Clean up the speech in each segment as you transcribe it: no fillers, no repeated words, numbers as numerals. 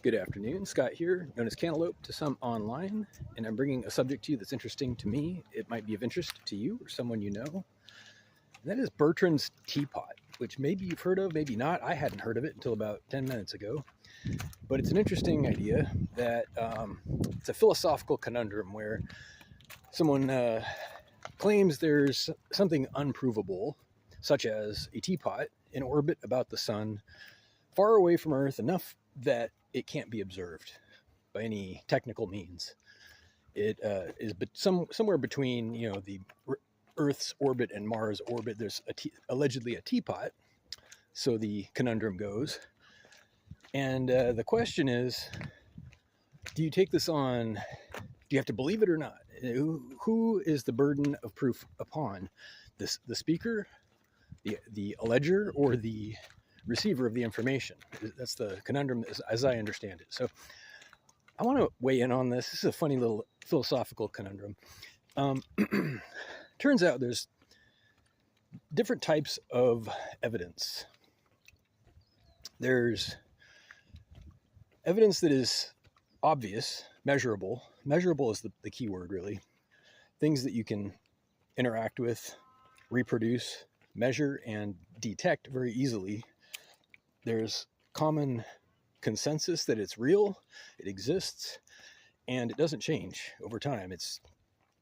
Good afternoon, Scott here, known as Cantaloupe to some online, and I'm bringing a subject to you that's interesting to me. It might be of interest to you or someone you know. And that is Bertrand's teapot, which maybe you've heard of, maybe not. I hadn't heard of it until about 10 minutes ago. But it's an interesting idea that it's a philosophical conundrum where someone claims there's something unprovable, such as a teapot in orbit about the sun, far away from Earth, enough that it can't be observed by any technical means. It is somewhere between, the Earth's orbit and Mars' orbit. There's allegedly a teapot, so the conundrum goes. And the question is, do you take this on? Do you have to believe it or not? Who is the burden of proof upon? The speaker, the alleger, or the receiver of the information? That's the conundrum as I understand it. So I want to weigh in on this. This is a funny little philosophical conundrum. Turns out there's different types of evidence. There's evidence that is obvious, measurable. Measurable is the key word, really. Things that you can interact with, reproduce, measure, and detect very easily. There's common consensus that it's real, it exists, and it doesn't change over time. It's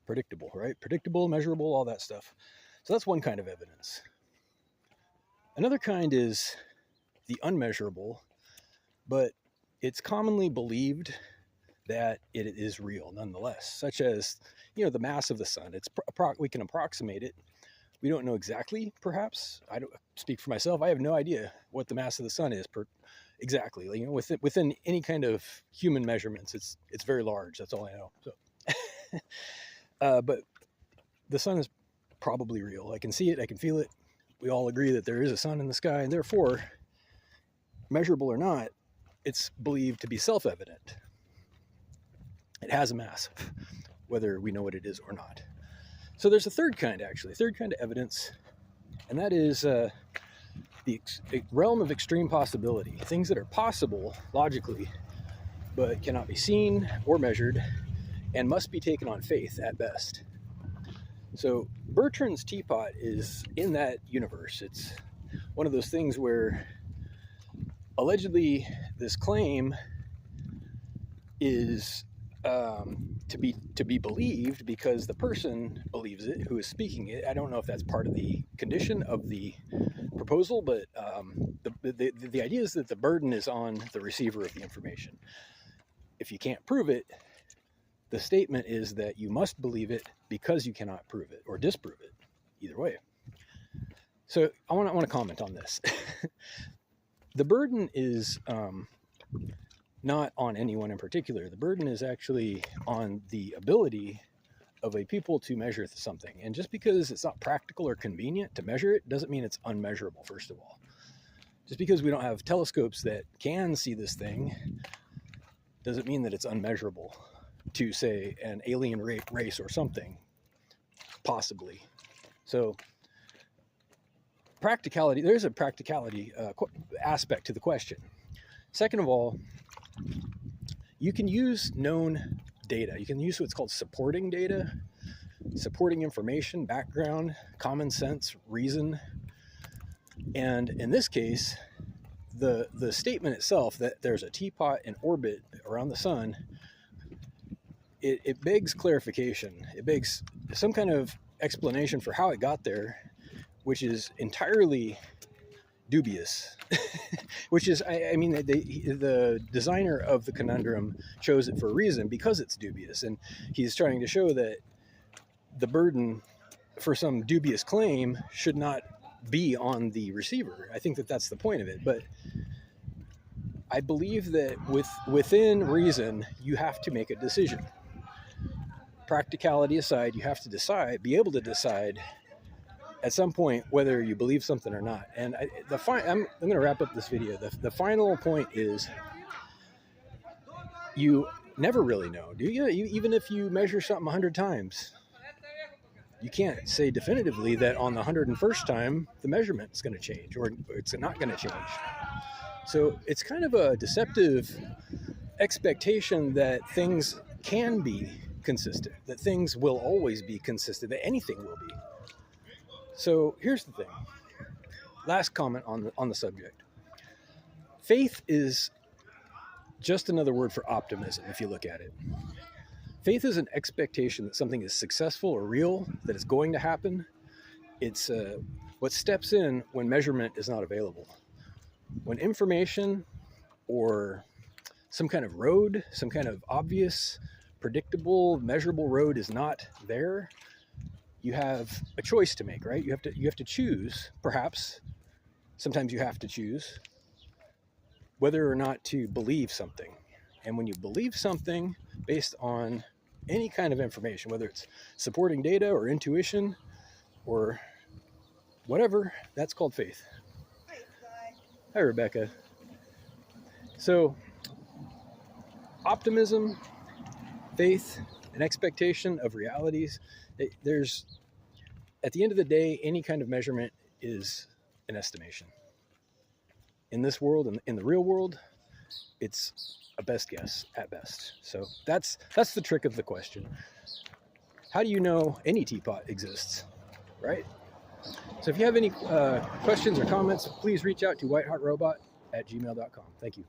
predictable, right? Predictable, measurable, all that stuff. So that's one kind of evidence. Another kind is the unmeasurable, but it's commonly believed that it is real nonetheless, such as, the mass of the sun. We can approximate it. We don't know exactly, perhaps. I don't speak for myself. I have no idea what the mass of the sun is exactly. Within any kind of human measurements, it's very large. That's all I know. So, but the sun is probably real. I can see it. I can feel it. We all agree that there is a sun in the sky, and therefore, measurable or not, it's believed to be self-evident. It has a mass, whether we know what it is or not. So there's a third kind of evidence, and that is the realm of extreme possibility. Things that are possible logically, but cannot be seen or measured, and must be taken on faith at best. So Bertrand's teapot is in that universe. It's one of those things where allegedly this claim is to be believed because the person believes it who is speaking it. I don't know if that's part of the condition of the proposal, but the idea is that the burden is on the receiver of the information. If you can't prove it, the statement is that you must believe it because you cannot prove it or disprove it. Either way. So I want to comment on this. The burden is not on anyone in particular. The burden is actually on the ability of a people to measure something. And just because it's not practical or convenient to measure it doesn't mean it's unmeasurable, first of all. Just because we don't have telescopes that can see this thing doesn't mean that it's unmeasurable to, say, an alien race or something, possibly. So practicality, there's a practicality aspect to the question. Second of all, you can use known data. You can use what's called supporting data, supporting information, background, common sense, reason. And in this case, the statement itself that there's a teapot in orbit around the sun, it begs clarification. It begs some kind of explanation for how it got there, which is entirely dubious. Which is, the designer of the conundrum chose it for a reason, because it's dubious, and he's trying to show that the burden for some dubious claim should not be on the receiver. I think that that's the point of it, but I believe that within reason, you have to make a decision. Practicality aside, you have to be able to decide at some point whether you believe something or not. And I'm going to wrap up this video. The final point is, you never really know, do you? Even if you measure something 100 times, you can't say definitively that on the 101st time the measurement is going to change or it's not going to change. So it's kind of a deceptive expectation that things can be consistent, that things will always be consistent, that anything will be. So here's the thing. Last comment on the subject. Faith is just another word for optimism, if you look at it. Faith is an expectation that something is successful or real, that it's going to happen. It's what steps in when measurement is not available. When information or some kind of road, some kind of obvious, predictable, measurable road is not there, you have a choice to make, right? You have to choose, perhaps. Sometimes you have to choose whether or not to believe something. And when you believe something based on any kind of information, whether it's supporting data or intuition or whatever, that's called faith. Hi, Rebecca. So, optimism, faith, an expectation of realities, there's, at the end of the day, any kind of measurement is an estimation. In this world, in the real world, it's a best guess at best. So that's the trick of the question. How do you know any teapot exists, right? So if you have any questions or comments, please reach out to whiteheartrobot@gmail.com. Thank you.